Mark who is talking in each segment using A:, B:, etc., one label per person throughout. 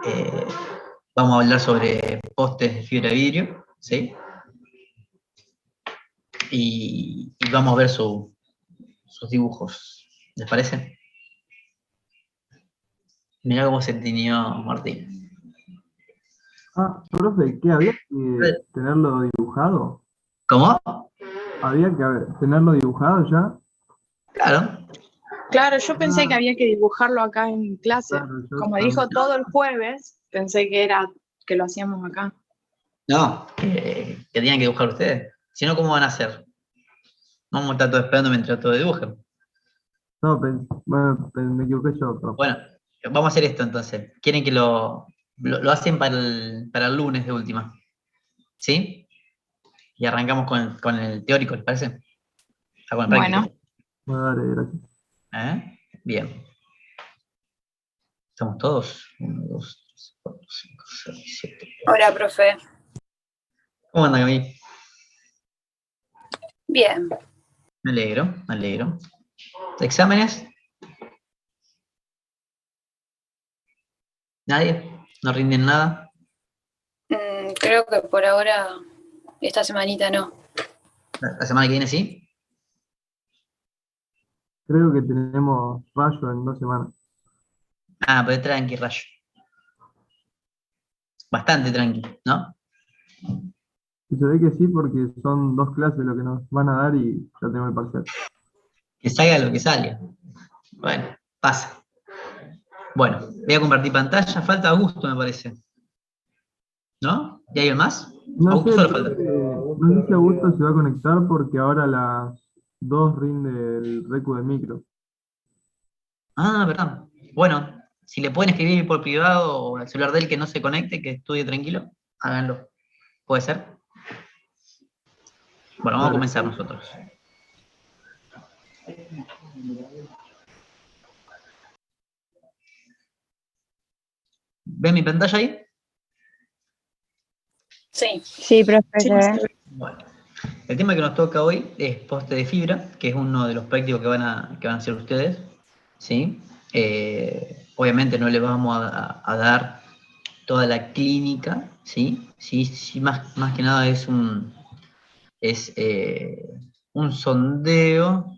A: Eh, Vamos a hablar sobre postes de fibra de vidrio, ¿sí? Y vamos a ver sus dibujos, ¿les parece? Mirá cómo se tiñó Martín.
B: Profe, ¿qué había que tenerlo dibujado?
A: ¿Cómo?
B: ¿Había que tenerlo dibujado ya?
A: Claro.
C: Claro, yo pensé que
B: Ah,
C: había que dibujarlo acá en clase.
B: claro, yo
C: Como dijo
B: también.
C: todo el jueves, pensé que era que lo hacíamos acá.
A: No, que tenían que dibujar ustedes. Si no, ¿cómo van a hacer? Vamos a estar todos esperando mientras todos dibujen.
B: No, bueno, me equivoqué yo, profe.
A: Bueno, vamos a hacer esto entonces. ¿Quieren que lo hacen para el lunes de última? ¿Sí? Y arrancamos con el teórico, ¿les parece? Con el
C: Bueno,
A: práctico.
B: Bueno, dale, gracias.
A: Bien. ¿Estamos todos? 1, 2, 3, 4, 5, 6, 7.
D: Hola, profe.
A: ¿Cómo andan, Gaby?
D: Bien.
A: Me alegro, me alegro. ¿Exámenes? ¿Nadie? ¿No rinden nada?
D: Creo que por ahora, esta semanita no.
A: ¿La semana que viene sí?
B: Creo que tenemos rayo en 2 semanas.
A: Ah, pero tranqui, rayo. Bastante tranqui, ¿no?
B: Y se ve que sí porque son 2 clases lo que nos van a dar y ya tengo el parcial.
A: Que salga lo que salga. Bueno, pasa. Bueno, voy a compartir pantalla. Falta Augusto, me parece. ¿No? ¿Y hay más?
B: No sé,
A: Augusto
B: el
A: solo falta.
B: profe, no sé si Augusto se va a conectar porque ahora a las 2 rinde el recu de micro.
A: Ah, verdad. Bueno, si le pueden escribir por privado o al celular de él que no se conecte, que estudie tranquilo, háganlo. ¿Puede ser? Bueno, vamos a
B: Dale.
A: comenzar nosotros. ¿Ven mi pantalla ahí?
D: Sí.
E: Sí, profe,
C: sí,
E: se ve.
A: Bueno, el tema que nos toca hoy es poste de fibra, que es uno de los prácticos que van a hacer ustedes, ¿sí? Obviamente no les vamos a dar toda la clínica, ¿sí? Sí, más que nada es un sondeo,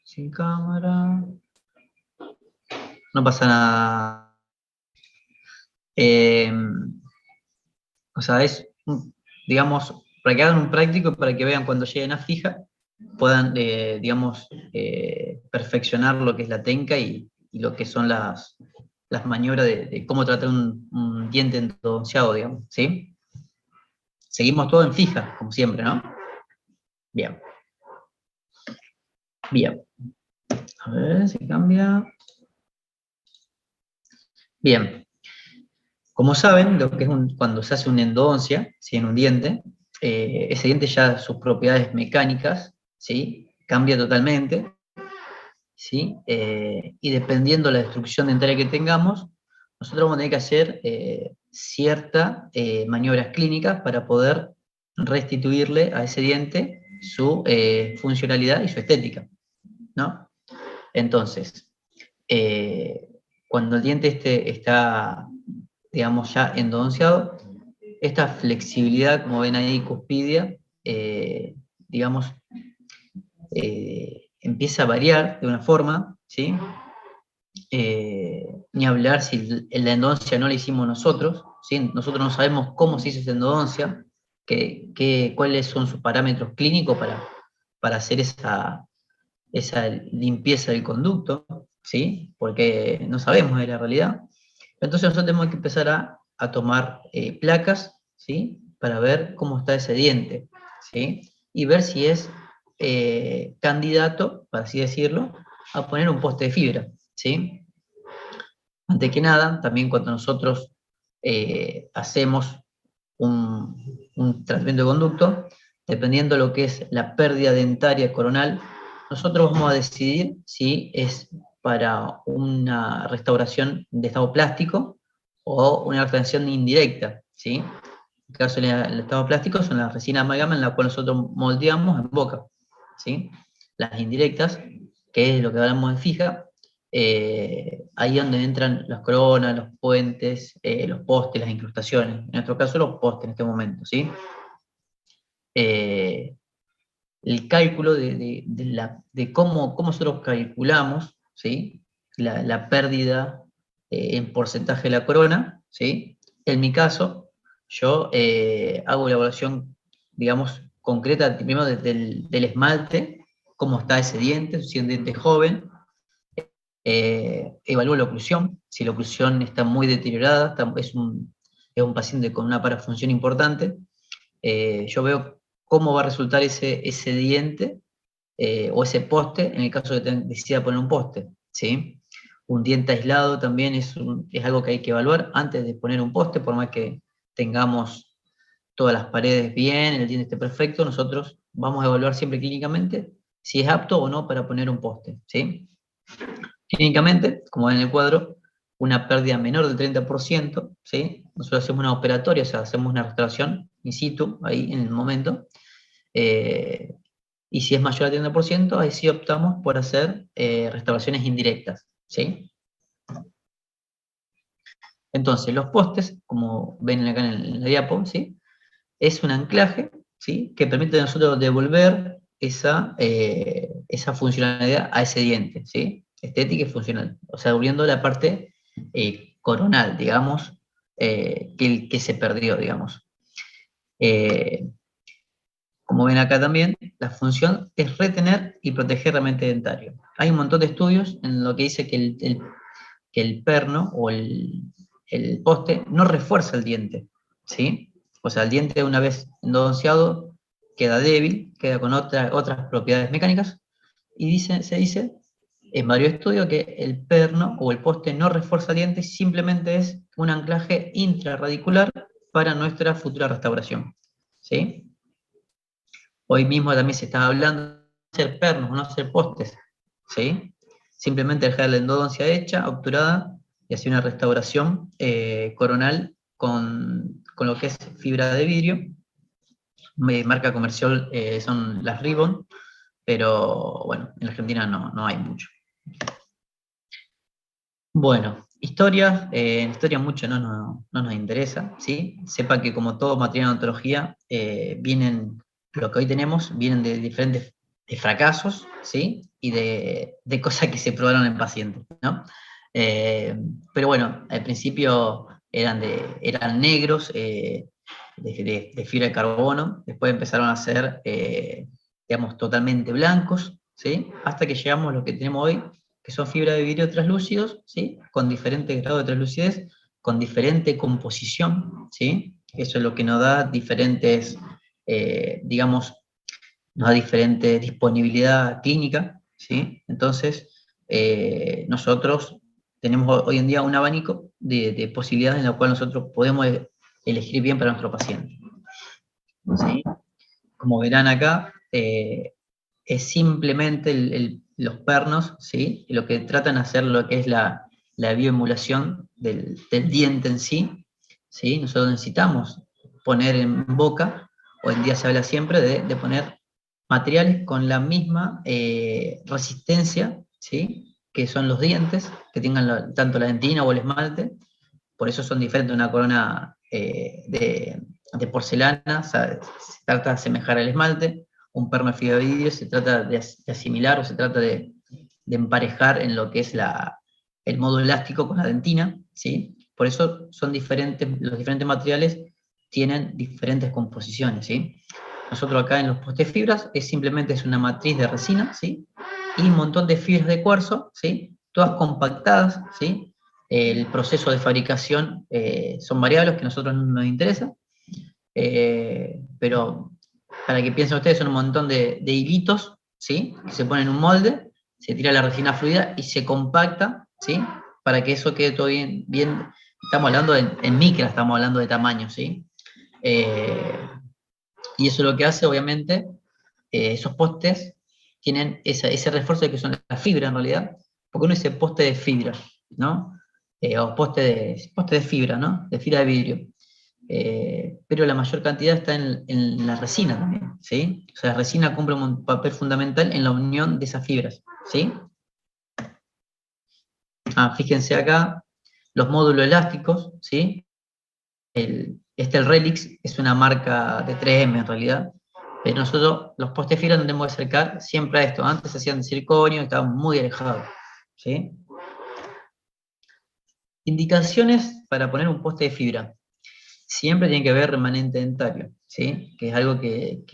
A: sin cámara, no pasa nada. Eh, o sea, digamos, para que hagan un práctico y para que vean cuando lleguen a fija, puedan, digamos, perfeccionar lo que es la técnica y lo que son las maniobras de cómo tratar un diente endonceado, digamos, ¿sí? Seguimos todo en fija, como siempre, ¿no? Bien. Bien. A ver si cambia. Bien. Como saben, lo que es cuando se hace una endodoncia, ¿sí? En un diente, ese diente ya sus propiedades mecánicas, ¿sí? Cambia totalmente, ¿sí? Y dependiendo de la destrucción dentaria que tengamos, nosotros vamos a tener que hacer ciertas maniobras clínicas para poder restituirle a ese diente su funcionalidad y su estética, ¿no? Entonces, cuando el diente está, digamos, ya endodonciado, esta flexibilidad, como ven ahí, cuspidia, digamos, empieza a variar de una forma, ¿sí? Ni hablar si la endodoncia no la hicimos nosotros, ¿sí? Nosotros no sabemos cómo se hizo esa endodoncia, cuáles son sus parámetros clínicos para hacer esa limpieza del conducto, ¿sí? Porque no sabemos de la realidad. Entonces nosotros tenemos que empezar a tomar placas, ¿sí? Para ver cómo está ese diente, ¿sí? Y ver si es candidato, por así decirlo, a poner un poste de fibra, ¿sí? Antes que nada, también cuando nosotros hacemos un tratamiento de conducto, dependiendo de lo que es la pérdida dentaria coronal, nosotros vamos a decidir si es para una restauración de estado plástico o una restauración indirecta, ¿sí? En el caso del estado plástico son las resinas amalgama en la cual nosotros moldeamos en boca, ¿sí? Las indirectas, que es lo que hablamos en fija, ahí es donde entran las coronas, los puentes, los postes, las incrustaciones. En nuestro caso, los postes en este momento, ¿sí? El cálculo de cómo nosotros calculamos, ¿sí? La pérdida en porcentaje de la corona, ¿sí? En mi caso, yo hago la evaluación, digamos, concreta, primero del esmalte, cómo está ese diente, si es un diente joven, evalúo la oclusión, si la oclusión está muy deteriorada, es un paciente con una parafunción importante, yo veo cómo va a resultar ese diente o ese poste, en el caso de que decida poner un poste, ¿sí? Un diente aislado también es algo que hay que evaluar antes de poner un poste, por más que tengamos todas las paredes bien, el diente esté perfecto, nosotros vamos a evaluar siempre clínicamente si es apto o no para poner un poste, ¿sí? Clínicamente, como ven en el cuadro, una pérdida menor del 30%, ¿sí? Nosotros hacemos una operatoria, o sea, hacemos una restauración in situ, ahí en el momento, y si es mayor al 30%, ahí sí optamos por hacer restauraciones indirectas, ¿sí? Entonces, los postes, como ven acá en la diapo, ¿sí? Es un anclaje, ¿sí? Que permite a nosotros devolver esa funcionalidad a ese diente, ¿sí? Estética y funcional. O sea, devolviendo la parte coronal, digamos, que se perdió, digamos. Como ven acá también, la función es retener y proteger el ambiente dentario. Hay un montón de estudios en lo que dice que el perno o el poste no refuerza el diente, ¿sí? O sea, el diente una vez endodonciado queda débil, queda con otras propiedades mecánicas, y se dice en varios estudios que el perno o el poste no refuerza el diente, simplemente es un anclaje intrarradicular para nuestra futura restauración, ¿sí? Hoy mismo también se está hablando de hacer pernos, no hacer postes, ¿sí? Simplemente dejar la endodoncia hecha, obturada, y hacer una restauración coronal con lo que es fibra de vidrio. Marca comercial son las Ribbon, pero bueno, en Argentina no hay mucho. Bueno, en historia mucho no nos interesa, ¿sí? Sepa que como todo material de odontología, lo que hoy tenemos, vienen de diferentes de fracasos, ¿sí? Y de cosas que se probaron en pacientes, ¿no? Pero bueno, al principio eran negros, de fibra de carbono, después empezaron a ser, digamos, totalmente blancos, ¿sí? Hasta que llegamos a lo que tenemos hoy, que son fibra de vidrio translúcidos, ¿sí? Con diferente grado de translucidez, con diferente composición, ¿sí? Eso es lo que nos da diferentes, digamos, nos da diferente disponibilidad clínica, ¿sí? Entonces, nosotros tenemos hoy en día un abanico de posibilidades en la cual nosotros podemos elegir bien para nuestro paciente, ¿sí? Como verán acá, es simplemente los pernos, ¿sí? Lo que tratan de hacer lo que es la bioemulación del diente en sí, ¿sí? Nosotros necesitamos poner en boca, hoy en día se habla siempre de poner materiales con la misma resistencia, ¿sí? Que son los dientes, que tengan tanto la dentina o el esmalte, por eso son diferentes de una corona de porcelana, o sea, se trata de asemejar al esmalte, un perno de fibra de vidrio se trata de asimilar o se trata de emparejar en lo que es el modo elástico con la dentina, ¿sí? Por eso son diferentes, los diferentes materiales tienen diferentes composiciones, ¿sí? Nosotros acá en los postes fibras simplemente es una matriz de resina, ¿sí? Y un montón de fibras de cuarzo, ¿sí? Todas compactadas, ¿sí? El proceso de fabricación son variables que a nosotros no nos interesan, pero para que piensen ustedes son un montón de hilitos, ¿sí? Que se ponen en un molde, se tira la resina fluida y se compacta, ¿sí? Para que eso quede todo bien, estamos hablando en micra, estamos hablando de tamaño, ¿sí? Y eso lo que hace, obviamente, esos postes tienen ese refuerzo de que son las fibras en realidad, porque uno dice poste de fibra, ¿no? O poste de fibra, ¿no? De fibra de vidrio. Pero la mayor cantidad está en la resina también, ¿sí? O sea, la resina cumple un papel fundamental en la unión de esas fibras, ¿sí? Fíjense acá, los módulos elásticos, ¿sí? El Relix es una marca de 3M en realidad, pero nosotros los postes de fibra nos tenemos que acercar siempre a esto. Antes se hacían de circonio, estaban muy alejados, ¿sí? Indicaciones para poner un poste de fibra. Siempre tiene que haber remanente dentario, ¿sí? Que es algo que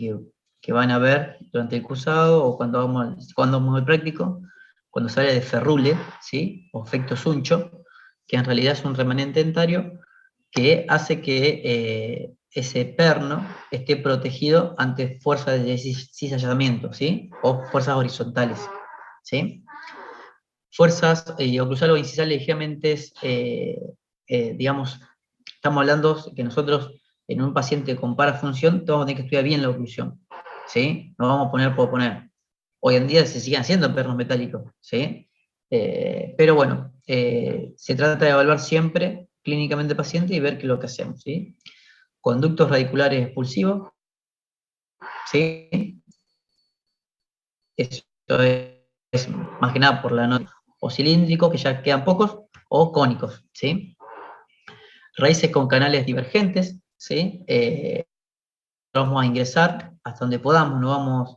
A: van a ver durante el cursado o cuando vamos al práctico, cuando sale de ferrule, ¿sí? O efecto Suncho, que en realidad es un remanente dentario que hace que ese perno esté protegido ante fuerzas de cizallamiento, ¿sí? O fuerzas horizontales, ¿sí? Fuerzas oclusales o incisales ligeramente, digamos, estamos hablando que nosotros en un paciente con parafunción vamos a tener que estudiar bien la oclusión, ¿sí? No vamos a poner por poner. Hoy en día se siguen haciendo pernos metálicos, ¿sí? Pero bueno, se trata de evaluar siempre clínicamente al paciente y ver qué es lo que hacemos, ¿sí? Conductos radiculares expulsivos, ¿sí? Eso es más que nada por la nota. O cilíndricos, que ya quedan pocos, o cónicos, ¿sí? Raíces con canales divergentes, ¿sí? Vamos a ingresar hasta donde podamos, no vamos,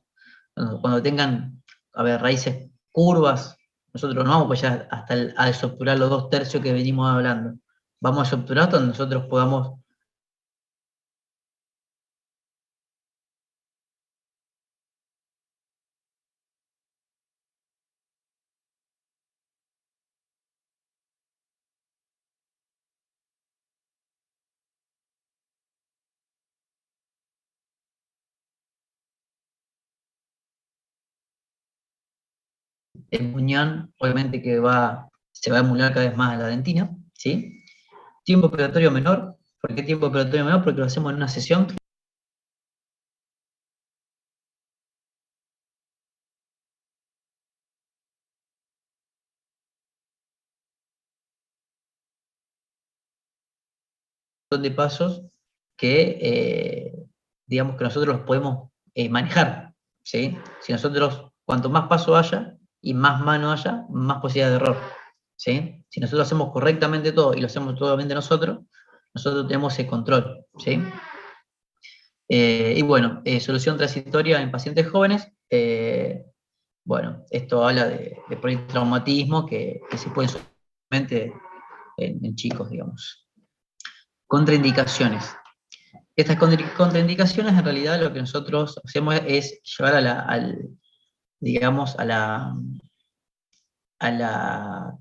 A: cuando tengan, a ver, raíces curvas, nosotros no vamos pues ya hasta a desobturar los 2/3 que venimos hablando. Vamos a desobturar hasta donde nosotros podamos. El muñón, obviamente que se va a emular cada vez más a la dentina, ¿sí? Tiempo operatorio menor. ¿Por qué tiempo operatorio menor? Porque lo hacemos en una sesión de pasos que, digamos que nosotros los podemos manejar, ¿sí? Si nosotros, cuanto más paso haya y más mano haya, más posibilidad de error, ¿sí? Si nosotros hacemos correctamente todo y lo hacemos totalmente nosotros tenemos ese control, ¿sí? Y bueno, solución transitoria en pacientes jóvenes, bueno, esto habla de politraumatismo que se puede solamente en chicos, digamos. Contraindicaciones. Estas contraindicaciones, en realidad, lo que nosotros hacemos es llevar digamos,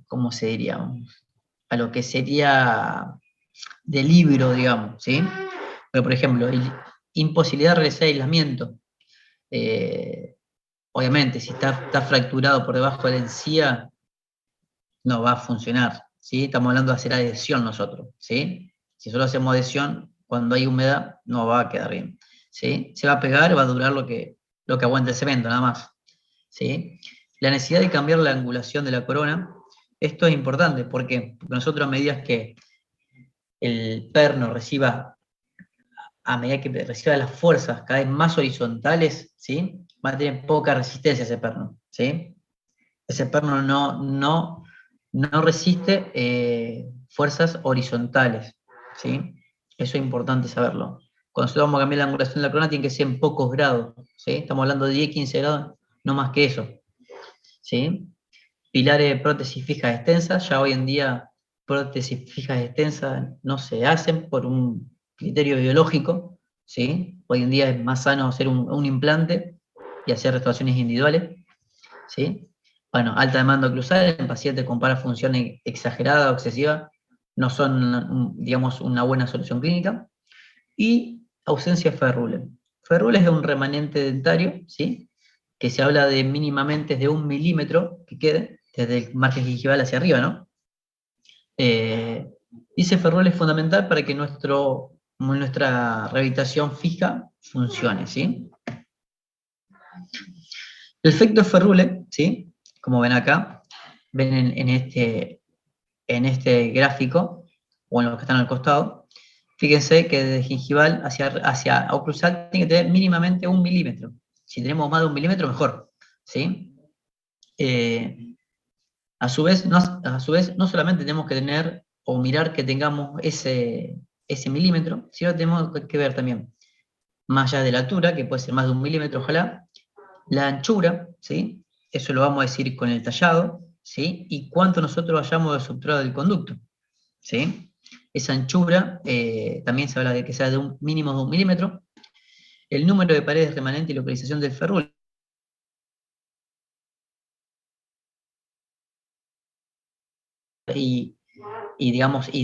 A: ¿cómo se diría? A lo que sería de libro, digamos, ¿sí? Pero, por ejemplo, imposibilidad de realizar aislamiento. Obviamente, si está fracturado por debajo de la encía, no va a funcionar, ¿sí? Estamos hablando de hacer adhesión nosotros, ¿sí? Si solo hacemos adhesión, cuando hay humedad, no va a quedar bien, ¿sí? Se va a pegar, va a durar lo que aguanta el cemento, nada más, ¿sí? La necesidad de cambiar la angulación de la corona, esto es importante, ¿por qué? Porque nosotros a medida que el perno a medida que reciba las fuerzas cada vez más horizontales, ¿sí? Va a tener poca resistencia ese perno, ¿sí? Ese perno no resiste fuerzas horizontales, ¿sí? Eso es importante saberlo. Cuando nosotros vamos a cambiar la angulación de la corona, tiene que ser en pocos grados, ¿sí? Estamos hablando de 10, 15 grados, no más que eso, ¿sí? Pilares de prótesis fijas extensas, ya hoy en día prótesis fijas extensas no se hacen por un criterio biológico, ¿sí? Hoy en día es más sano hacer un implante y hacer restauraciones individuales, ¿sí? Bueno, alta demanda oclusal en pacientes con parafunción exagerada o excesiva no son, digamos, una buena solución clínica. Y ausencia de ferrule. Ferrule es un remanente dentario, ¿sí? Que se habla de mínimamente de 1 milímetro que quede desde el margen gingival hacia arriba, ¿no? Y ese ferrule es fundamental para que nuestra rehabilitación fija funcione, ¿sí? El efecto ferrule, ¿sí? Como ven acá, ven en este gráfico, o en los que están al costado, fíjense que desde gingival hacia oclusal tiene que tener mínimamente 1 milímetro. Si tenemos más de 1 milímetro, mejor, ¿sí? A su vez, no solamente tenemos que tener o mirar que tengamos ese milímetro, sino tenemos que ver también, más allá de la altura, que puede ser más de 1 milímetro, ojalá, la anchura, ¿sí? Eso lo vamos a decir con el tallado, ¿sí? Y cuánto nosotros hayamos de substrado del conducto, ¿sí? Esa anchura también se habla de que sea de un mínimo de 1 milímetro. El número de paredes remanente y localización del ferrule. Y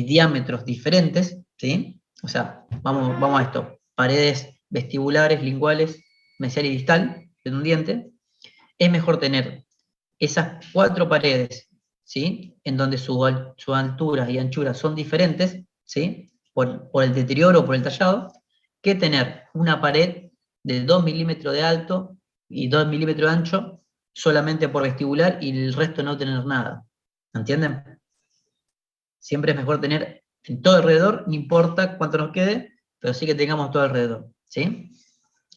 A: diámetros diferentes, ¿sí? O sea, vamos a esto. Paredes vestibulares, linguales, mesial y distal de un diente. Es mejor tener esas 4 paredes, ¿sí? En donde su altura y anchura son diferentes, ¿sí? Por el deterioro o por el tallado, que tener una pared de 2 milímetros de alto y 2 milímetros de ancho solamente por vestibular y el resto no tener nada. ¿Entienden? Siempre es mejor tener en todo alrededor, no importa cuánto nos quede, pero sí que tengamos todo alrededor, ¿sí?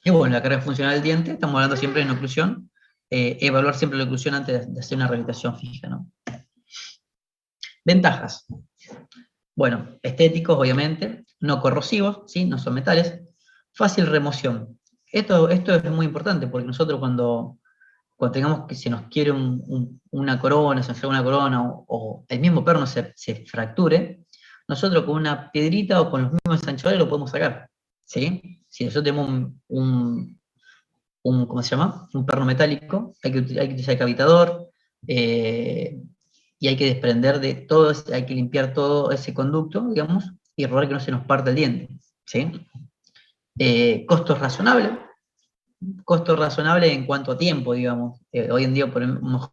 A: Y bueno, la carga funcional del diente, estamos hablando siempre de una oclusión, evaluar siempre la oclusión antes de hacer una rehabilitación fija, ¿no? Ventajas. Bueno, estéticos, obviamente, no corrosivos, ¿sí? No son metales, fácil remoción. Esto es muy importante porque nosotros cuando tengamos que se nos quiere una corona, se nos haga una corona o el mismo perno se fracture, nosotros con una piedrita o con los mismos ensanchadores lo podemos sacar, ¿sí? Si nosotros tenemos ¿cómo se llama? Un perno metálico, hay que utilizar el cavitador, y hay que desprender de todo, hay que limpiar todo ese conducto, digamos, y rogar que no se nos parta el diente, ¿sí? Costos razonables, en cuanto a tiempo, digamos. Hoy en día ponemos,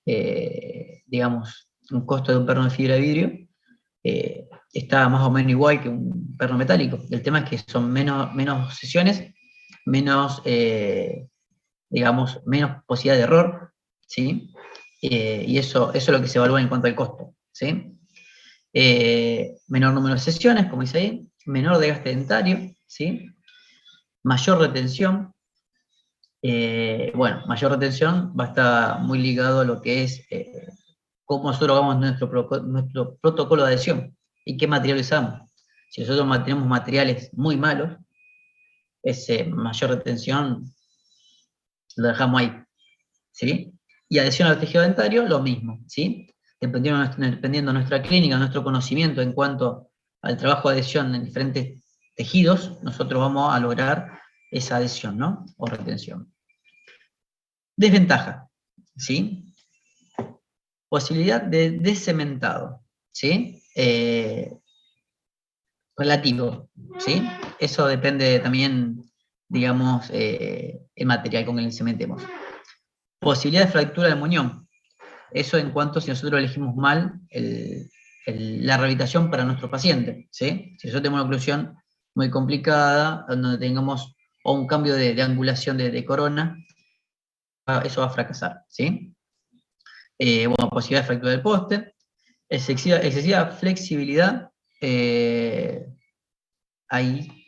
A: digamos, un costo de un perno de fibra de vidrio, está más o menos igual que un perno metálico. El tema es que son menos sesiones, menos, digamos, menos posibilidad de error, ¿sí? Y eso es lo que se evalúa en cuanto al costo, ¿sí? Menor número de sesiones, como dice ahí, menor desgaste dentario, ¿sí? Mayor retención. Bueno, mayor retención va a estar muy ligado a lo que es cómo nosotros hagamos nuestro protocolo de adhesión y qué material usamos. Si nosotros tenemos materiales muy malos, ese mayor retención lo dejamos ahí, ¿sí? Y adhesión al tejido dentario, lo mismo, ¿sí? Dependiendo de nuestra clínica, nuestro conocimiento en cuanto al trabajo de adhesión en diferentes tejidos, nosotros vamos a lograr esa adhesión, ¿no? O retención. Desventaja, ¿sí? Posibilidad de descementado, ¿sí? Relativo, ¿sí? Eso depende también, digamos, el material con el que cementemos. Posibilidad de fractura del muñón. Eso en cuanto si nosotros elegimos mal la rehabilitación para nuestro paciente, ¿sí? Si nosotros tenemos una oclusión muy complicada, donde tengamos o un cambio de angulación de corona, eso va a fracasar, ¿sí? Bueno, posibilidad de fractura del poste, excesiva flexibilidad, ahí,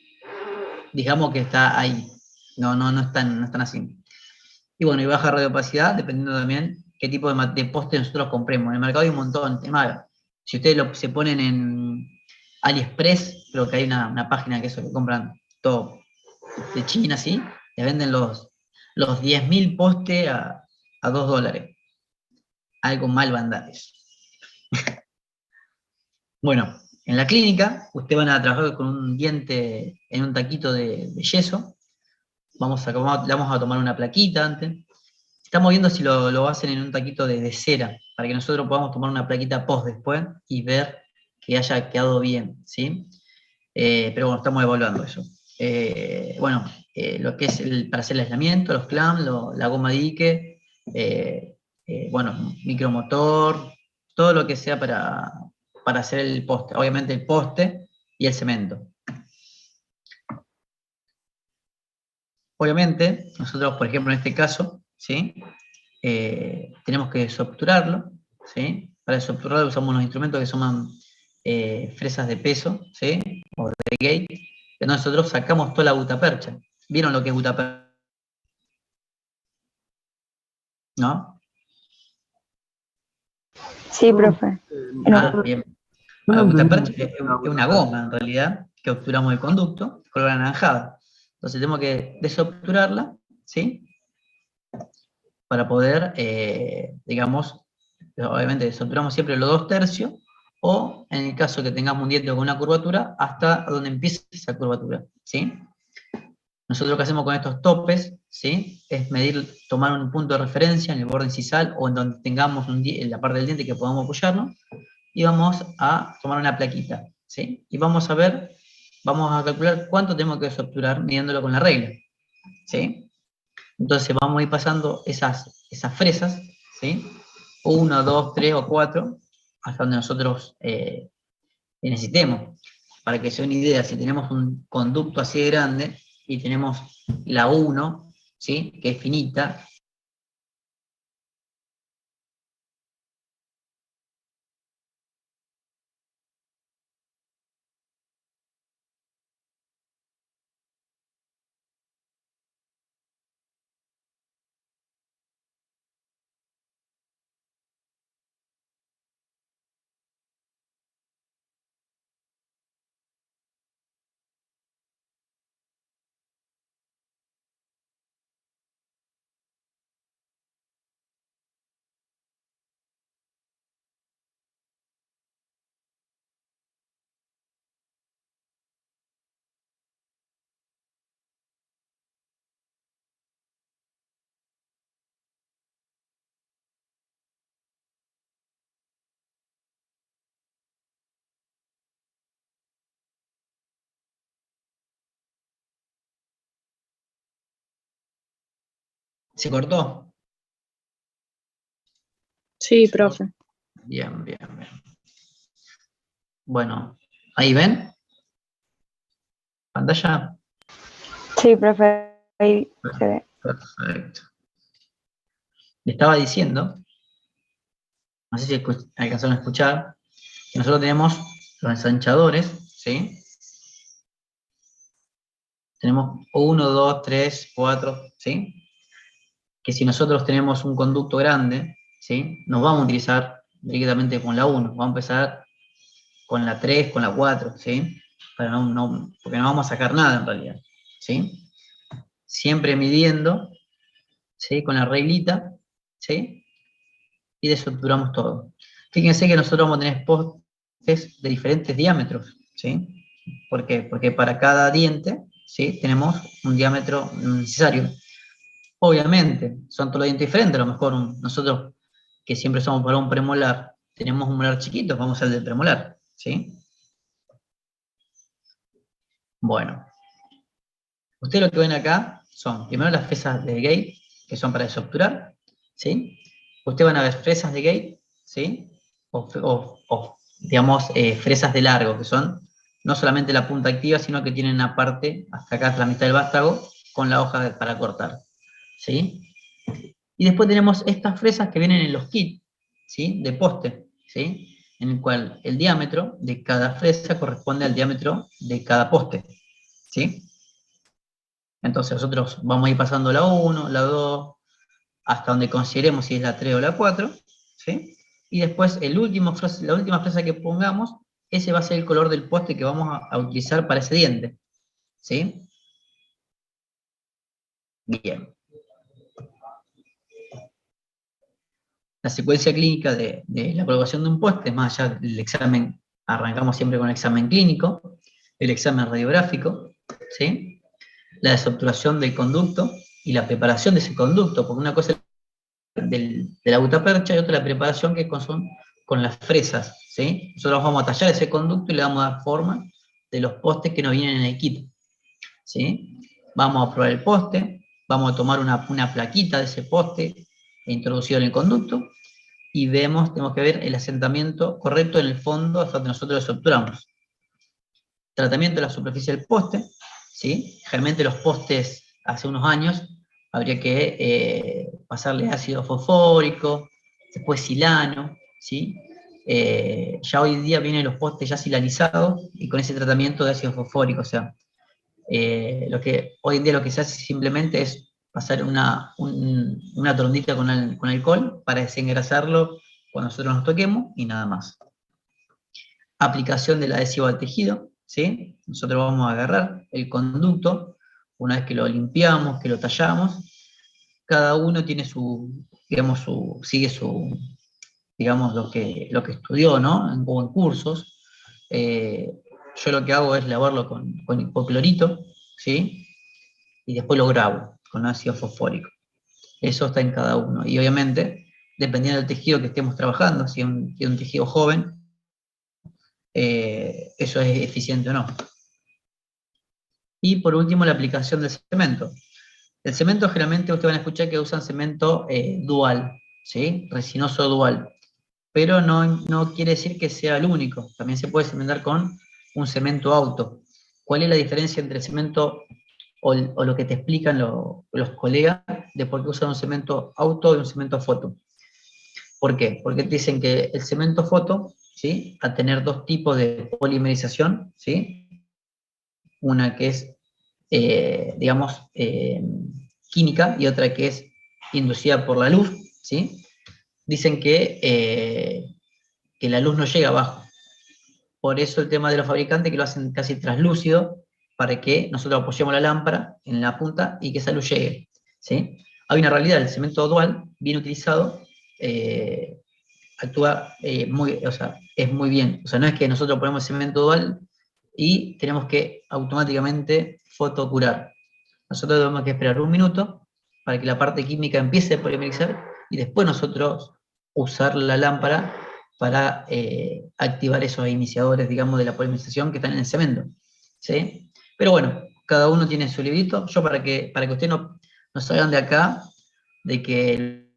A: digamos que está ahí, no están así. Y bueno, y baja radiopacidad, dependiendo también qué tipo de poste nosotros compremos. En el mercado hay un montón. Es más, si ustedes se ponen en AliExpress, creo que hay una página que eso, que compran todo de China, ¿sí? Le venden los 10.000 postes a $2. Algo mal van a dar eso. Bueno, en la clínica, ustedes van a trabajar con un diente en un taquito de yeso. Le vamos a tomar una plaquita antes. Estamos viendo si lo hacen en un taquito de cera, para que nosotros podamos tomar una plaquita post después y ver que haya quedado bien, ¿sí? Pero bueno, estamos evaluando eso. Bueno, lo que es para hacer el aislamiento, los clamps, la goma dique, bueno, micromotor, todo lo que sea para hacer el poste. Obviamente el poste y el cemento. Obviamente, nosotros, por ejemplo, en este caso, ¿sí? Tenemos que sobturarlo, ¿sí? Para sobturarlo usamos unos instrumentos que se llaman fresas de peso, ¿sí? O de gate, que nosotros sacamos toda la gutapercha. ¿Vieron lo que es gutapercha? ¿No?
E: Sí, profe.
A: Bien.
B: Yo no
A: Agüita
B: entendí
A: percha es
B: mucho
A: una goma, en realidad, que obturamos el conducto, color anaranjada. Entonces tenemos que desobturarla, ¿sí? Para poder, digamos, obviamente desobturamos siempre los 2/3, o en el caso que tengamos un diente con una curvatura, hasta donde empieza esa curvatura, ¿sí? Nosotros lo que hacemos con estos topes, ¿sí? Es medir, tomar un punto de referencia en el borde incisal o en donde tengamos en la parte del diente que podamos apoyarnos, y vamos a tomar una plaquita, ¿sí? Y vamos a ver, vamos a calcular cuánto tenemos que desobturar midiéndolo con la regla, ¿sí? Entonces vamos a ir pasando esas fresas, ¿sí? 1, 2, 3 o 4, hasta donde nosotros necesitemos. Para que se den una idea, si tenemos un conducto así de grande y tenemos la 1, ¿sí? Que es finita, ¿se cortó?
C: Sí, profe.
A: Bien, bien, bien. Bueno, ¿ahí ven? ¿Pantalla?
E: Sí, profe. Ahí se ve.
A: Perfecto. Le estaba diciendo, no sé si alcanzaron a escuchar, que nosotros tenemos los ensanchadores, ¿sí? Tenemos 1, 2, 3, 4, ¿sí? Que si nosotros tenemos un conducto grande, ¿sí? Nos vamos a utilizar directamente con la 1, vamos a empezar con la 3, con la 4, ¿sí? Para porque no vamos a sacar nada en realidad, ¿sí? Siempre midiendo, ¿sí? Con la reglita, ¿sí? Y desobturamos todo. Fíjense que nosotros vamos a tener postes de diferentes diámetros, ¿sí? ¿Por qué? Porque para cada diente, ¿sí? Tenemos un diámetro necesario. Obviamente, son todos los dientes diferentes, a lo mejor nosotros, que siempre somos para un premolar, tenemos un molar chiquito, vamos al del premolar, ¿sí? Bueno, ustedes lo que ven acá son, primero las fresas de gate, que son para desobturar, ¿sí? Ustedes van a ver fresas de gate, ¿sí? O, digamos, fresas de largo, que son no solamente la punta activa, sino que tienen una parte, hasta acá, hasta la mitad del vástago, con la hoja para cortar, ¿sí? Y después tenemos estas fresas que vienen en los kits, ¿sí? De poste, ¿sí? En el cual el diámetro de cada fresa corresponde al diámetro de cada poste, ¿sí? Entonces nosotros vamos a ir pasando la 1, la 2, hasta donde consideremos si es la 3 o la 4, ¿sí? Y después la última fresa que pongamos, ese va a ser el color del poste que vamos a utilizar para ese diente, ¿sí? Bien. La secuencia clínica de la colocación de un poste, más allá del examen, arrancamos siempre con el examen clínico, el examen radiográfico, ¿sí? La desobturación del conducto y la preparación de ese conducto, porque una cosa es de la gutapercha y otra la preparación que son con las fresas, ¿sí? Nosotros vamos a tallar ese conducto y le vamos a dar forma de los postes que nos vienen en el kit, ¿sí? Vamos a probar el poste, vamos a tomar una plaquita de ese poste introducido en el conducto, y tenemos que ver el asentamiento correcto en el fondo hasta donde nosotros lo estructuramos. Tratamiento de la superficie del poste, ¿sí? Generalmente los postes hace unos años habría que pasarle ácido fosfórico, después silano, ¿sí? Ya hoy día vienen los postes ya silanizados y con ese tratamiento de ácido fosfórico, o sea, hoy en día lo que se hace simplemente es pasar una torondita con alcohol para desengrasarlo cuando nosotros nos toquemos y nada más. Aplicación del adhesivo al tejido, ¿sí? Nosotros vamos a agarrar el conducto, una vez que lo limpiamos, que lo tallamos, cada uno tiene sigue digamos, lo que estudió, ¿no? O en cursos. Yo lo que hago es lavarlo con hipoclorito, ¿sí? Y después lo grabo con ácido fosfórico. Eso está en cada uno. Y obviamente, dependiendo del tejido que estemos trabajando, si es un tejido joven, eso es eficiente o no. Y por último, la aplicación del cemento. El cemento generalmente ustedes van a escuchar que usan cemento dual, ¿sí? Resinoso dual. Pero no quiere decir que sea el único. También se puede cementar con un cemento auto. ¿Cuál es la diferencia entre el cemento o lo que te explican los colegas de por qué usan un cemento auto y un cemento foto? ¿Por qué? Porque te dicen que el cemento foto, ¿sí? Al tener dos tipos de polimerización, ¿sí? Una que es, digamos, química y otra que es inducida por la luz, ¿sí? Dicen que la luz no llega abajo. Por eso el tema de los fabricantes que lo hacen casi translúcido para que nosotros apoyemos la lámpara en la punta y que esa luz llegue, ¿sí? Hay una realidad, el cemento dual, bien utilizado, actúa es muy bien. O sea, no es que nosotros ponemos cemento dual y tenemos que automáticamente fotocurar. Nosotros tenemos que esperar un minuto para que la parte química empiece a polimerizar y después nosotros usar la lámpara para activar esos iniciadores, digamos, de la polimerización que están en el cemento, ¿sí? Pero bueno, cada uno tiene su librito. Yo para que ustedes no salgan de acá de que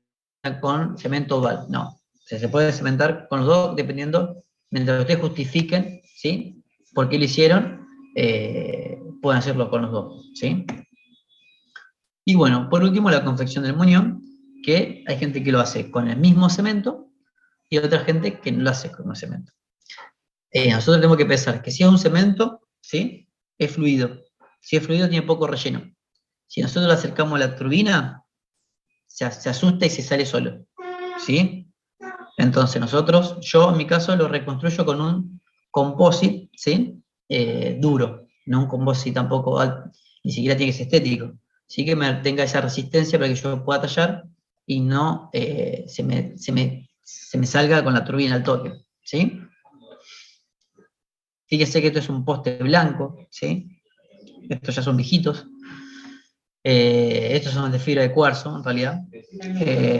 A: con cemento dual, no. O sea, se puede cementar con los dos dependiendo, mientras ustedes justifiquen, ¿sí? Por qué lo hicieron, pueden hacerlo con los dos, ¿sí? Y bueno, por último, la confección del muñón, que hay gente que lo hace con el mismo cemento y otra gente que no lo hace con el cemento. Nosotros tenemos que pensar que si es un cemento, ¿sí? Es fluido. Si es fluido, tiene poco relleno. Si nosotros le acercamos a la turbina, se asusta y se sale solo, ¿sí? Entonces yo en mi caso lo reconstruyo con un composite, ¿sí? Duro, no un composite tampoco alto, ni siquiera tiene que ser estético, sí que tenga esa resistencia para que yo pueda tallar y no se me salga con la turbina al toque, ¿sí? Fíjese que esto es un poste blanco, ¿sí? Estos ya son viejitos. Estos son de fibra de cuarzo, en realidad.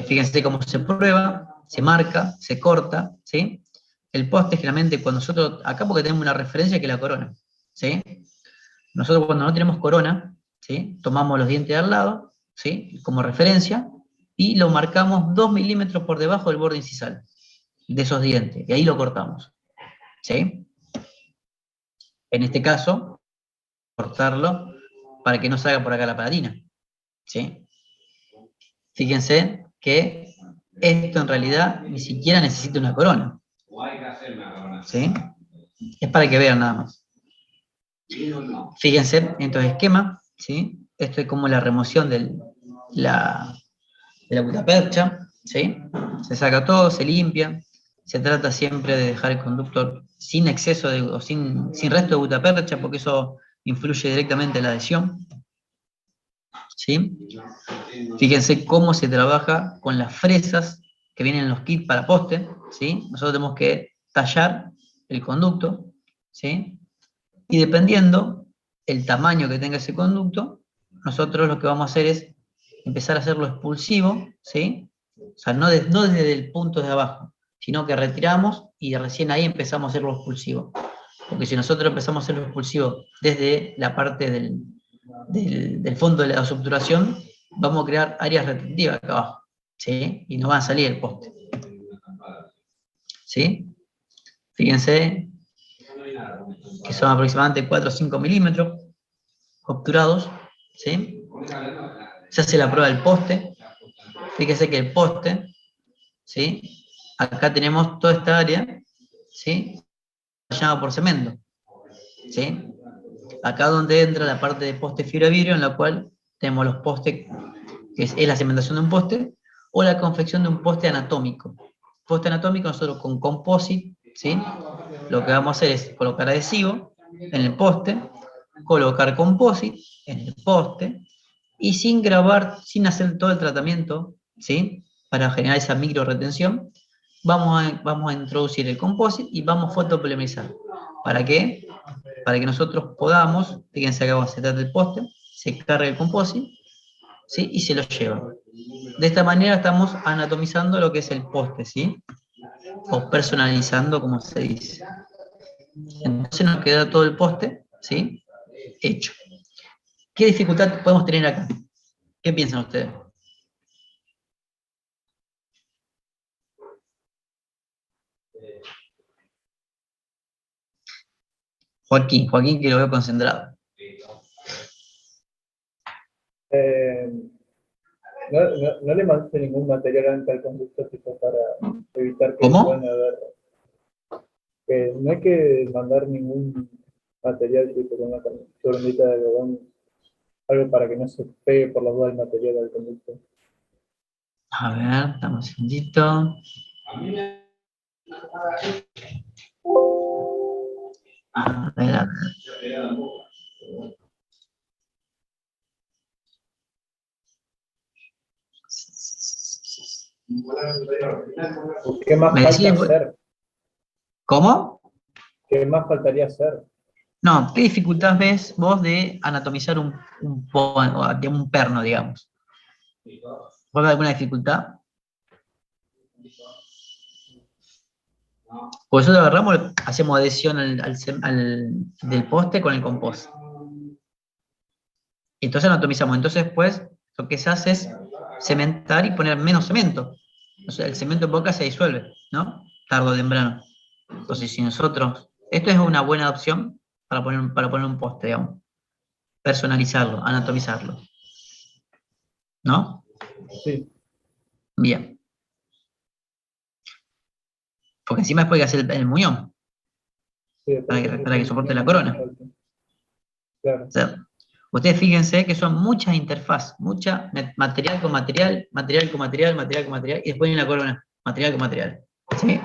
A: Fíjense cómo se prueba, se marca, se corta, ¿sí? El poste, generalmente, cuando nosotros, acá porque tenemos una referencia que es la corona, ¿sí? Nosotros cuando no tenemos corona, ¿sí? Tomamos los dientes al lado, ¿sí? Como referencia, y lo marcamos 2 milímetros por debajo del borde incisal de esos dientes, y ahí lo cortamos, ¿sí? En este caso, cortarlo para que no salga por acá la palatina, ¿sí? Fíjense que esto en realidad ni siquiera necesita una corona, ¿sí? Es para que vean nada más. Fíjense en estos esquemas, ¿sí? Esto es como la remoción de la gutapercha, ¿sí? Se saca todo, se limpia, se trata siempre de dejar el conductor sin exceso o sin resto de gutapercha, porque eso influye directamente en la adhesión, ¿sí? Fíjense cómo se trabaja con las fresas que vienen en los kits para poste, ¿sí? Nosotros tenemos que tallar el conducto, ¿sí? Y dependiendo el tamaño que tenga ese conducto, nosotros lo que vamos a hacer es empezar a hacerlo expulsivo, ¿sí? O sea, no desde el punto de abajo, sino que retiramos y recién ahí empezamos a hacerlo expulsivo. Porque si nosotros empezamos a hacerlo expulsivo desde la parte del fondo de la subturación, vamos a crear áreas retentivas acá abajo, ¿sí? Y no va a salir el poste, ¿sí? Fíjense que son aproximadamente 4 o 5 milímetros obturados, ¿sí? Se hace la prueba del poste. Fíjense que el poste, ¿sí? Acá tenemos toda esta área, ¿sí? Llamada por cemento, ¿sí? Acá donde entra la parte de poste fibra vidrio, en la cual tenemos los postes, que es la cementación de un poste, o la confección de un poste anatómico, poste anatómico, nosotros con composite, ¿sí? Lo que vamos a hacer es colocar adhesivo en el poste, colocar composite en el poste, y sin grabar, sin hacer todo el tratamiento, ¿sí? Para generar esa micro retención, vamos a introducir el composite y vamos a fotopolimerizar. ¿Para qué? Para que nosotros podamos, fíjense acá se trata del poste, se carga el composite, ¿sí? Y se lo lleva. De esta manera estamos anatomizando lo que es el poste, ¿sí? O personalizando, como se dice. Entonces nos queda todo el poste, ¿sí? Hecho. ¿Qué dificultad podemos tener acá? ¿Qué piensan ustedes? Joaquín, que lo veo concentrado.
F: No le mandaste ningún material antes al conducto tipo para evitar que
A: ¿Cómo?
F: puedan haber. No hay que mandar ningún material tipo con una tornita de algodón, algo para que no se pegue por la duda el material al conducto.
A: A ver, dame un segundito. A ver.
F: ¿Qué más
A: ¿Me
F: falta
A: decís?
F: hacer?
A: ¿Cómo?
F: ¿Qué más faltaría hacer?
A: No, ¿qué dificultad ves vos de anatomizar un perno, digamos? ¿Vos ves alguna dificultad? Pues nosotros agarramos, hacemos adhesión del poste con el compost. Y entonces anatomizamos. Entonces después lo que se hace es cementar y poner menos cemento. O sea, el cemento en boca se disuelve, ¿no? Tarde o temprano. Entonces si nosotros, esto es una buena opción para poner un poste, digamos. Personalizarlo, anatomizarlo. ¿No?
F: Sí.
A: Bien. Porque encima después hay que hacer el muñón,
F: Sí,
A: para que soporte la corona.
F: Claro.
A: O sea, ustedes fíjense que son muchas interfaces, material con material, material con material, material con material, y después viene la corona, material con material. ¿Sí?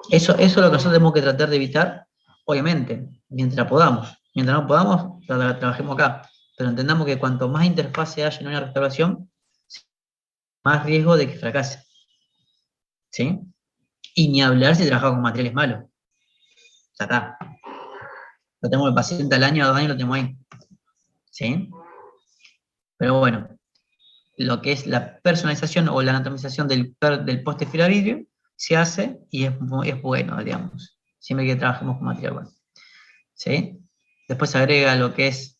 A: Eso es lo que nosotros tenemos que tratar de evitar, obviamente, mientras podamos. Mientras no podamos, trabajemos acá. Pero entendamos que cuanto más interfase haya en una restauración, más riesgo de que fracase. ¿Sí? Y ni hablar si trabajamos con materiales malos. Ya está. Lo tenemos el paciente al año, a 2 años lo tenemos ahí. ¿Sí? Pero bueno, lo que es la personalización o la anatomización del poste fibra vidrio se hace y es bueno, digamos. Siempre que trabajemos con material bueno. ¿Sí? Después se agrega lo que es,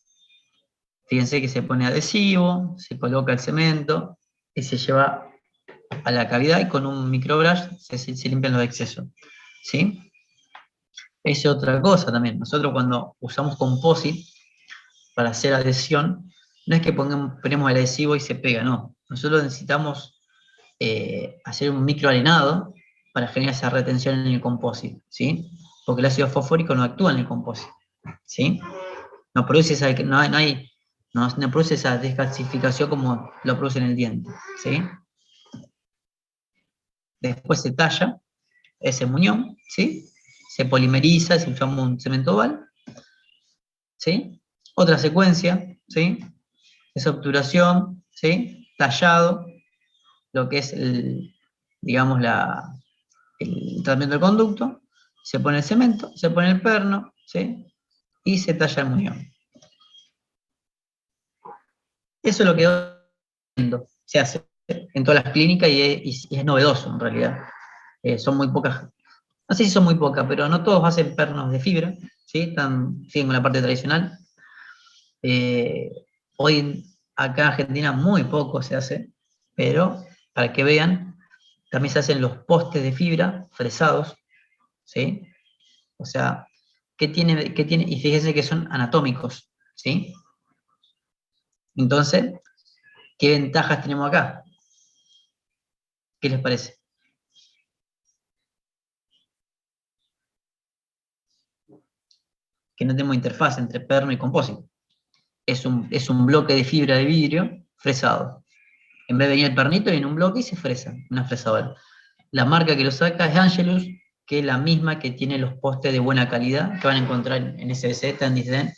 A: fíjense que se pone adhesivo, se coloca el cemento y se lleva a la cavidad y con un microbrush se limpian los excesos. ¿Sí? Es otra cosa también. Nosotros cuando usamos composite para hacer adhesión, no es que ponemos el adhesivo y se pega, no. Nosotros necesitamos hacer un microarenado para generar esa retención en el composite, ¿sí? Porque el ácido fosfórico no actúa en el composite, ¿sí? No produce no produce esa descalcificación como lo produce en el diente, ¿sí? Después se talla ese muñón, ¿sí? Se polimeriza, se llama un cemento oval, ¿sí? Otra secuencia, ¿sí? Es obturación, ¿sí? Tallado, lo que es digamos, el tratamiento del conducto, se pone el cemento, se pone el perno, ¿sí? Y se talla el muñón. Eso es lo que se hace en todas las clínicas y es novedoso en realidad. Son muy pocas, no sé si son muy pocas, pero no todos hacen pernos de fibra, ¿sí? Siguen con la parte tradicional. Hoy acá en Argentina muy poco se hace, pero para que vean, también se hacen los postes de fibra fresados, ¿sí? O sea, ¿qué tiene? Y fíjense que son anatómicos, ¿sí? Entonces, ¿qué ventajas tenemos acá? ¿Qué les parece? Que no tenemos interfaz entre perno y compósito. Es un bloque de fibra de vidrio fresado. En vez de venir el pernito, viene un bloque y se fresa, una fresadora. La marca que lo saca es Angelus, que es la misma que tiene los postes de buena calidad que van a encontrar en SBC, en Disney,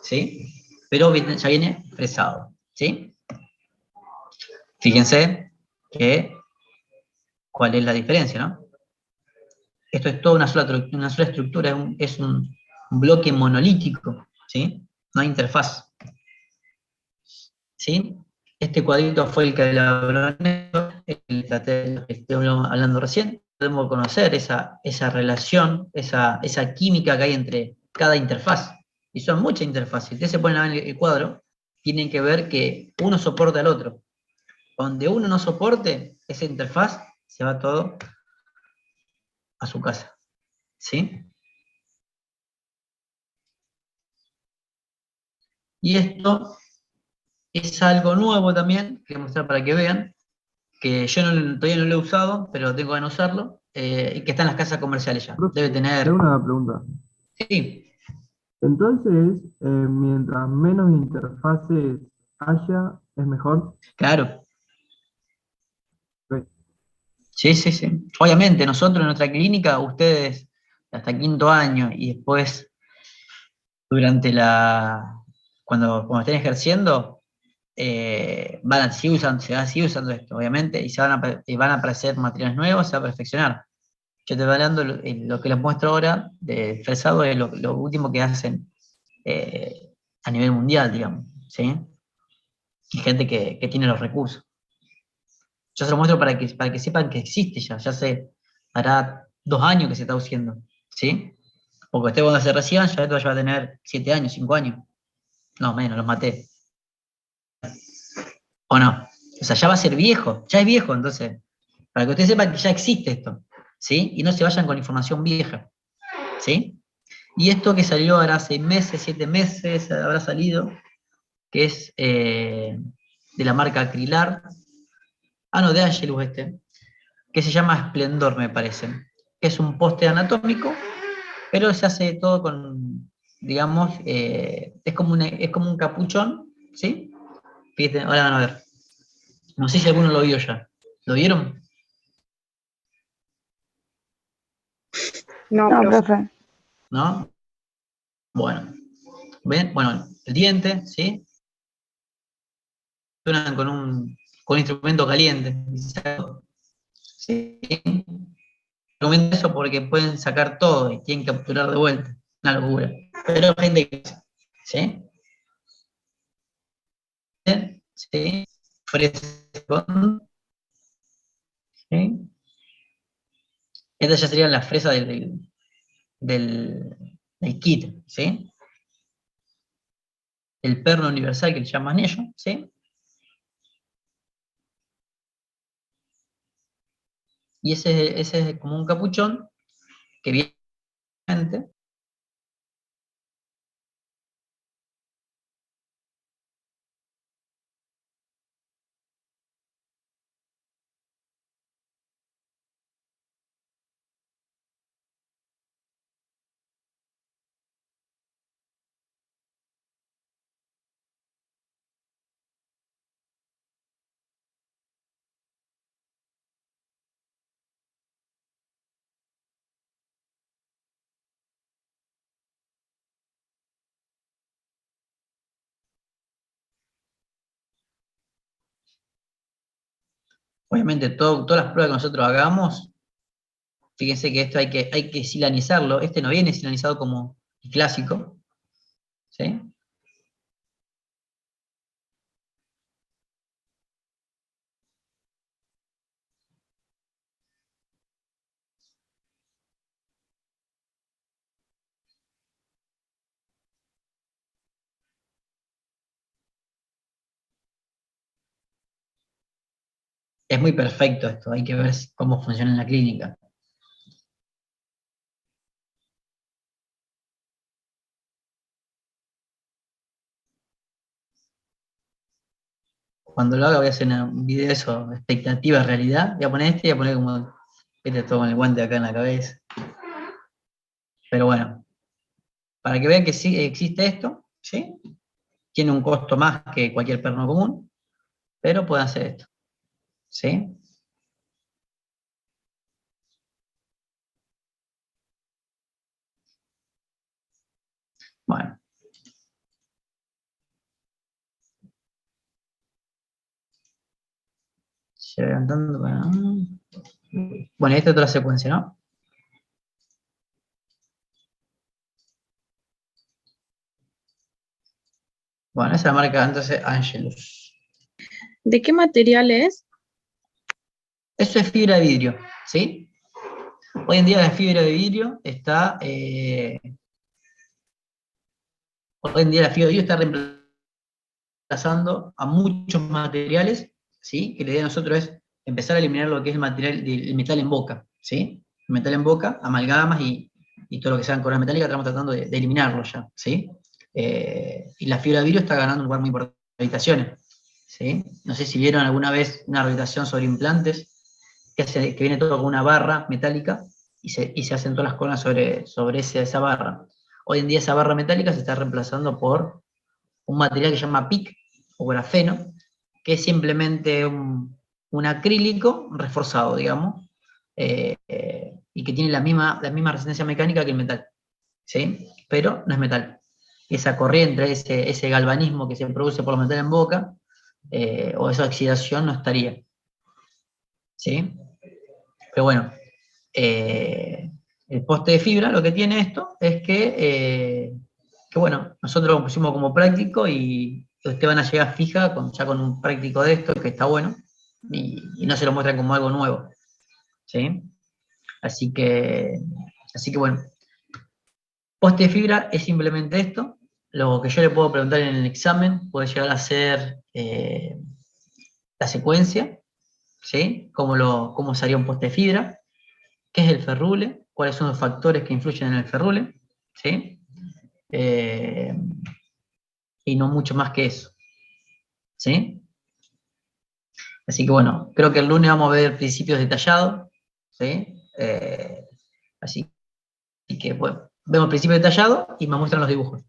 A: ¿sí? Pero ya viene fresado, ¿sí? Fíjense cuál es la diferencia, ¿no? Esto es toda una sola estructura, es un bloque monolítico, ¿sí? No hay interfaz, ¿sí? Este cuadrito fue el que elaboró el que estoy hablando recién. Podemos conocer esa relación, esa química que hay entre cada interfaz. Y son muchas interfaces. Si ustedes se ponen a ver el cuadro, tienen que ver que uno soporta al otro. Donde uno no soporte esa interfaz, se va todo a su casa. ¿Sí? Y esto es algo nuevo también, que voy a mostrar para que vean, que yo todavía no lo he usado, pero tengo que usarlo, y que está en las casas comerciales ya. Debe tener...
B: Tengo una pregunta.
A: Sí,
B: Entonces, mientras menos interfaces haya, es mejor.
A: claro.
B: Ok.
A: Sí, sí, sí. Obviamente, nosotros en nuestra clínica, ustedes hasta quinto año y después durante cuando estén ejerciendo, se va a seguir usando esto, obviamente, y y van a aparecer materiales nuevos, se va a perfeccionar. Yo te voy hablando, lo que les muestro ahora de fresado es lo último que hacen a nivel mundial, digamos, ¿sí? Y gente que tiene los recursos. Yo se lo muestro para que sepan que existe ya hará 2 años que se está usando, ¿sí? Porque usted cuando se reciban, ya esto ya va a tener 7 años, 5 años. No, menos, los maté. ¿O no? O sea, ya va a ser viejo, ya es viejo, entonces, para que ustedes sepan que ya existe esto, ¿sí? Y no se vayan con información vieja, ¿sí? Y esto que salió ahora 6 meses, 7 meses, habrá salido, que es de la marca Acrilar, no, de Angelus que se llama Esplendor, me parece. Es un poste anatómico, pero se hace todo con, digamos, es como un capuchón, ¿sí? Fíjense, ahora van a ver. No sé si alguno lo vio ya. ¿Lo vieron?
C: No,
E: No,
C: profe.
E: profe.
A: ¿No? Bueno. ¿Ven? Bueno, el diente, ¿sí? Suenan con un instrumento caliente. ¿Sí? Recomiendo eso porque pueden sacar todo y tienen que capturar de vuelta. Una locura. Pero hay gente que... ¿Sí? ¿Sí? Fresco. ¿Sí? Estas ya serían las fresas del kit, ¿sí? El perno universal que le llaman ellos, ¿sí? Y ese es como un capuchón que viene. Obviamente, todas las pruebas que nosotros hagamos, fíjense que esto hay que silanizarlo. Este no viene silanizado como el clásico, ¿sí? Es muy perfecto esto, hay que ver cómo funciona en la clínica. Cuando lo haga voy a hacer un video de eso, expectativa, realidad. Voy a poner y voy a poner como, todo con el guante acá en la cabeza. Pero bueno, para que vean que sí existe esto, ¿sí? Tiene un costo más que cualquier perno común, pero puede hacer esto, ¿sí? Bueno. Levantando para... Bueno, esta es otra secuencia, ¿no? Bueno, esa la marca entonces Angelus.
C: ¿De qué material es?
A: Eso es fibra de vidrio, ¿sí? Hoy en día la fibra de vidrio está... hoy en día la fibra de vidrio está reemplazando a muchos materiales, ¿sí? Que la idea de nosotros es empezar a eliminar lo que es el material, el metal en boca, ¿sí? El metal en boca, amalgamas y todo lo que sean corona metálica, estamos tratando de eliminarlo ya, ¿sí? Y la fibra de vidrio está ganando un lugar muy importante en habitaciones, ¿sí? No sé si vieron alguna vez una rehabilitación sobre implantes, que viene todo con una barra metálica y se hacen todas las coronas sobre esa barra. Hoy en día esa barra metálica se está reemplazando por un material que se llama PIC o grafeno, que es simplemente un acrílico reforzado, digamos, y que tiene la misma resistencia mecánica que el metal, ¿sí? Pero no es metal. Esa corriente, ese galvanismo que se produce por los metales en boca, o esa oxidación no estaría, ¿sí? Pero bueno, el poste de fibra, lo que tiene esto es que bueno, nosotros lo pusimos como práctico y ustedes van a llegar fija ya con un práctico de esto, que está bueno, y no se lo muestran como algo nuevo, ¿sí? Así que bueno, poste de fibra es simplemente esto. Lo que yo le puedo preguntar en el examen puede llegar a ser la secuencia, ¿sí? Cómo sería un poste de fibra, qué es el ferrule, cuáles son los factores que influyen en el ferrule, ¿sí? Y no mucho más que eso, ¿sí? Así que bueno, creo que el lunes vamos a ver principios detallados, ¿sí? Así que bueno, vemos principios detallados y me muestran los dibujos,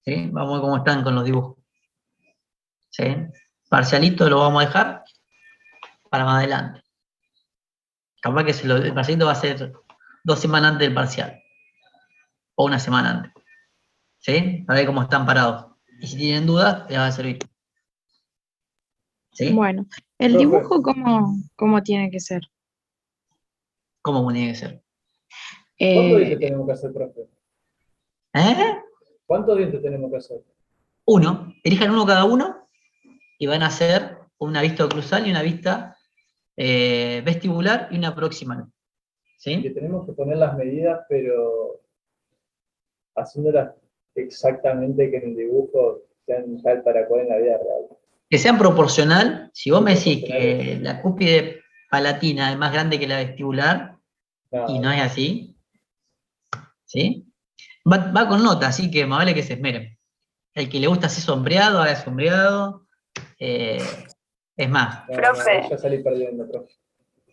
A: ¿sí? Vamos a ver cómo están con los dibujos, ¿sí? Parcialito lo vamos a dejar para más adelante. Capaz que el parcialito va a ser 2 semanas antes del parcial, o una semana antes, ¿sí? Para ver cómo están parados. Y si tienen dudas, les va a servir. ¿Sí?
C: Bueno, ¿el
F: Profe.
C: dibujo cómo tiene que ser?
A: ¿Cómo tiene que ser?
F: ¿Cuántos dientes
C: Eh,
F: tenemos que hacer, profe?
A: ¿Eh?
F: ¿Cuántos dientes tenemos que hacer?
A: Uno. Elijan uno cada uno y van a hacer una vista oclusal y una vista vestibular y una proximal.
F: Que
A: ¿Sí?
F: tenemos que poner las medidas, pero haciéndolas exactamente que en el dibujo sean tal para cual en la vida real.
A: Que sean proporcional. Si vos
F: Sí,
A: me decís
F: proporcionales.
A: que la cúspide palatina es más grande que la vestibular y no
F: No,
A: es así, ¿sí? Va con nota, así que más vale que se esmeren. El que le gusta así sombreado, haga sombreado. Es más,
F: no, ahí
D: Profe,
F: ya salí perdiendo, profe.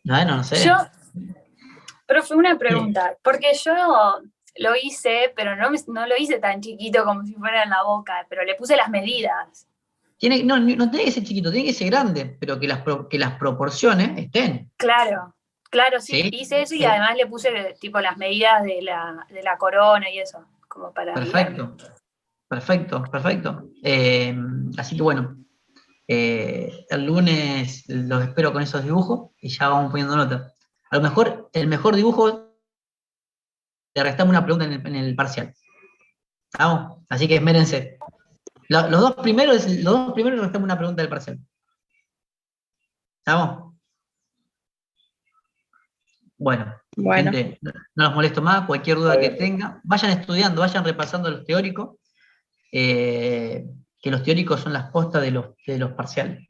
A: no
D: yo,
A: sé.
D: profe, una
A: Sí.
D: pregunta, porque yo lo hice, pero no lo hice tan chiquito como si fuera en la boca, pero le puse las medidas.
A: No tiene que ser chiquito, tiene que ser grande, pero que las proporciones estén.
D: Claro, claro, sí,
A: ¿Sí?
D: hice eso y
A: Eh,
D: además le puse tipo las medidas de la corona y eso, como para guiarme.
A: perfecto, perfecto. Así que bueno, el lunes los espero con esos dibujos y ya vamos poniendo nota. A lo mejor el mejor dibujo le restamos una pregunta en el parcial. ¿Estamos? Así que esmérense. Los dos primeros le restamos una pregunta del parcial. ¿Estamos? Bueno,
C: bueno,
A: gente, no los molesto más, cualquier
F: Está
A: duda que
F: bien, profe.
A: tengan, vayan estudiando, vayan repasando los teóricos, que los teóricos son las postas de los parciales,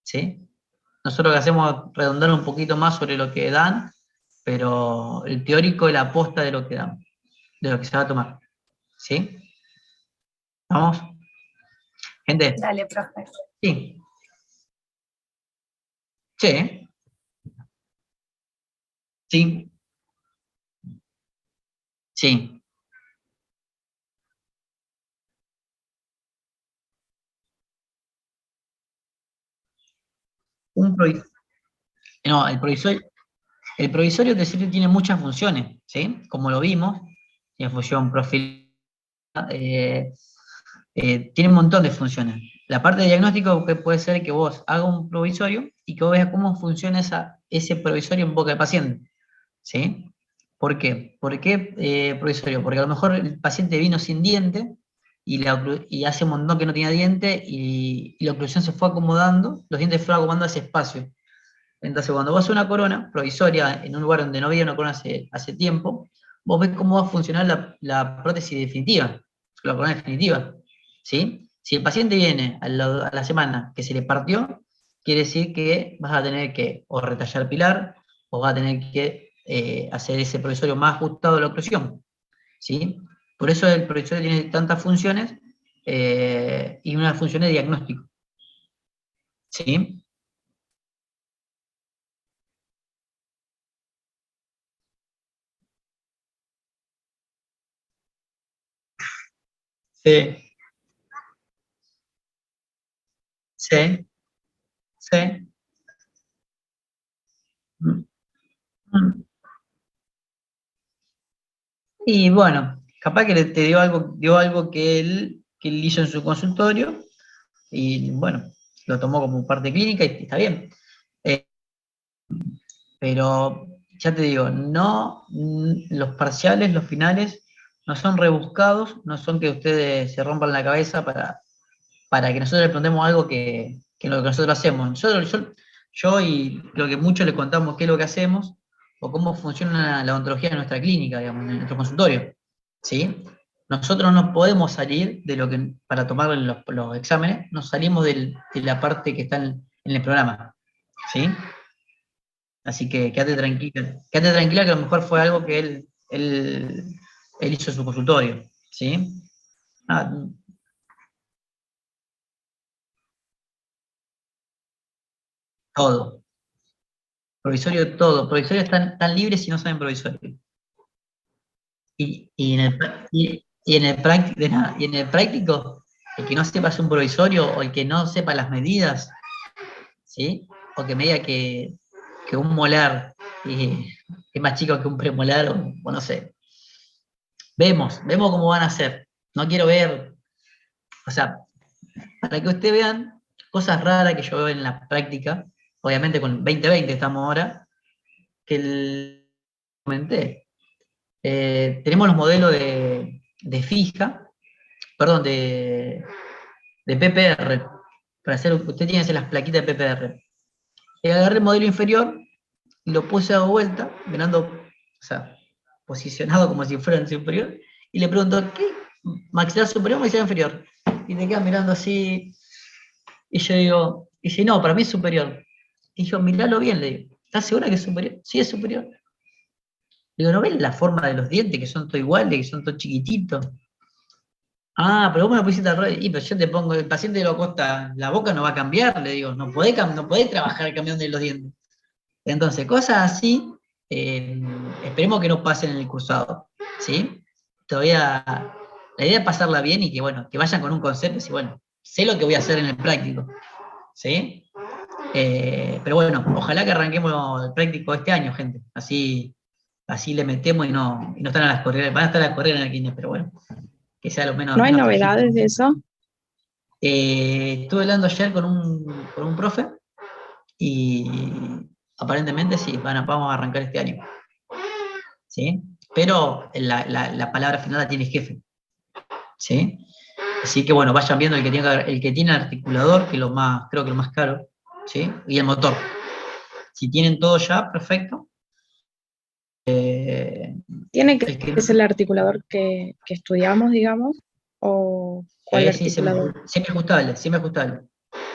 A: ¿sí? Nosotros lo que hacemos es redondar un poquito más sobre lo que dan, pero el teórico es la posta de lo que dan, de lo que se va a tomar, ¿sí? ¿Vamos? Gente,
D: Dale, profe.
A: sí, sí, sí, sí. Un provi- no, el provisorio te sirve, tiene muchas funciones, ¿sí? Como lo vimos, tiene función profil, tiene un montón de funciones. La parte de diagnóstico que puede ser que vos hagas un provisorio y que vos veas cómo funciona ese provisorio en boca del paciente, ¿sí? ¿Por qué? ¿Por qué provisorio? Porque a lo mejor el paciente vino sin diente y hace un montón que no tenía diente y la oclusión se fue acomodando, los dientes fueron acomodando a ese espacio. Entonces, cuando vos haces una corona provisoria en un lugar donde no había una corona hace tiempo, vos ves cómo va a funcionar la prótesis definitiva, la corona definitiva, ¿sí? Si el paciente viene a la semana que se le partió, quiere decir que vas a tener que o retallar pilar o vas a tener que hacer ese provisorio más ajustado a la oclusión, ¿sí? Por eso el provisorio tiene tantas funciones y una función de diagnóstico, ¿sí? Sí, sí, sí. Mm, mm. Y bueno, capaz que te dio algo que él hizo en su consultorio y bueno, lo tomó como parte clínica y está bien. Eh, pero ya te digo, no, los parciales, los finales, no son rebuscados, no son que ustedes se rompan la cabeza para que nosotros le preguntemos algo que lo que nosotros hacemos. Yo y lo que muchos le contamos qué es lo que hacemos o cómo funciona la odontología en nuestra clínica, digamos, en nuestro consultorio. ¿Sí? Nosotros no podemos salir de lo que, para tomar los exámenes, nos salimos de la parte que está en el programa. ¿Sí? Así que quédate tranquila que a lo mejor fue algo que él hizo en su consultorio. ¿Sí? Ah, todo. Provisorio todo. Provisorios están libres si no saben provisorio. Y en el práctico, el que no sepa hacer un provisorio o el que no sepa las medidas, ¿sí? O que me diga que un molar es más chico que un premolar, o no sé. Vemos cómo van a hacer. No quiero ver, o sea, para que ustedes vean cosas raras que yo veo en la práctica, obviamente con 2020 estamos ahora, que comenté. Tenemos los modelos de fija, perdón, de PPR, usted tiene que hacer las plaquitas de PPR. Agarré el modelo inferior y lo puse a vuelta, mirando, o sea, posicionado como si fuera en superior, y le pregunto, ¿qué? ¿Maxilar superior o maxilar inferior? Y te quedan mirando así, y yo digo, y dice, no, para mí es superior. Y yo, miralo bien, le digo, ¿estás segura que es superior? Sí, es superior. Digo, ¿no ven la forma de los dientes, que son todos iguales, que son todos chiquititos? Ah, pero vos me lo pusiste al revés. Y pero yo te pongo, el paciente lo acosta, la boca no va a cambiar, le digo, no podés trabajar cambiando de los dientes. Entonces, cosas así, esperemos que no pasen en el cursado, ¿sí? Todavía, la idea es pasarla bien y que, bueno, que vayan con un concepto y decir, bueno, sé lo que voy a hacer en el práctico, ¿sí? Pero bueno, ojalá que arranquemos el práctico este año, gente, así le metemos y no están a las corridas, van a estar a las corridas en el kinder, pero bueno, que sea lo
C: ¿No hay
A: menos flojito.
C: novedades de eso?
A: Estuve hablando ayer con un profe y aparentemente sí, vamos a arrancar este año. ¿Sí? Pero la palabra final la tiene el jefe. ¿Sí? Así que bueno, vayan viendo el que tiene el articulador, que es lo más, creo que lo más caro, ¿sí? Y el motor. Si tienen todo ya, perfecto.
C: ¿Tiene que
A: El que,
C: ser el articulador que estudiamos, digamos? ¿O cuál
A: sí,
C: articulador?
A: semiajustable, semiajustable.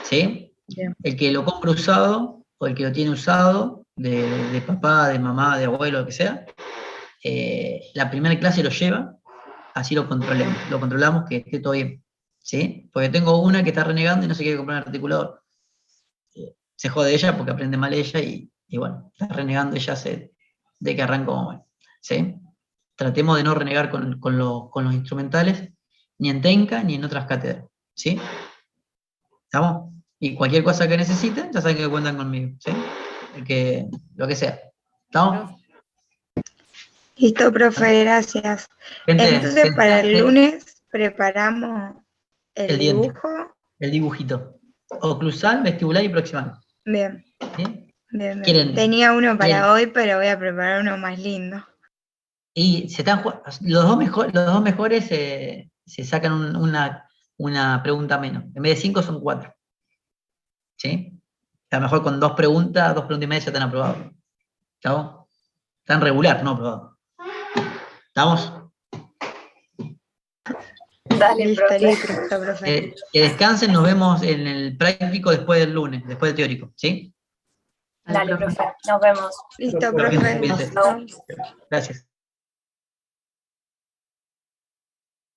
A: ¿Sí?
C: Bien.
A: El que lo compra usado, o el que lo tiene usado, de papá, de mamá, de abuelo, lo que sea, la primera clase lo lleva, así lo controlamos que esté todo bien, ¿sí? Porque tengo una que está renegando y no se quiere comprar un articulador. Se jode ella porque aprende mal ella y bueno, está renegando ella de que arrancó mal, ¿sí? Tratemos de no renegar con los instrumentales, ni en Tenca ni en otras cátedras, ¿sí? ¿Estamos? Y cualquier cosa que necesiten, ya saben que cuentan conmigo, ¿sí? Lo que sea. ¿Estamos?
E: Listo, profe, gracias.
A: Gente,
E: Entonces, para el lunes preparamos
A: El
E: el
A: diente.
E: dibujo.
A: el dibujito. Oclusal, vestibular y proximal.
E: Bien,
A: ¿Sí?
E: bien, bien.
A: ¿Quieren?
E: Tenía uno para
A: Bien.
E: hoy, pero voy a preparar uno más lindo.
A: Y los dos mejores se sacan una pregunta menos. En vez de 5 son 4. ¿Sí? A lo mejor con 2 preguntas y media ya están aprobados. ¿Estamos? Están regular, no aprobados. ¿Estamos?
D: Dale,
E: Listo,
D: profe.
E: listo, profe.
A: Que descansen, nos vemos en el práctico después del lunes, después del teórico. ¿Sí?
D: Dale, profe. Nos vemos.
E: Listo,
F: Profe.
E: profe.
A: Cuídense.
E: Chao.
A: Gracias.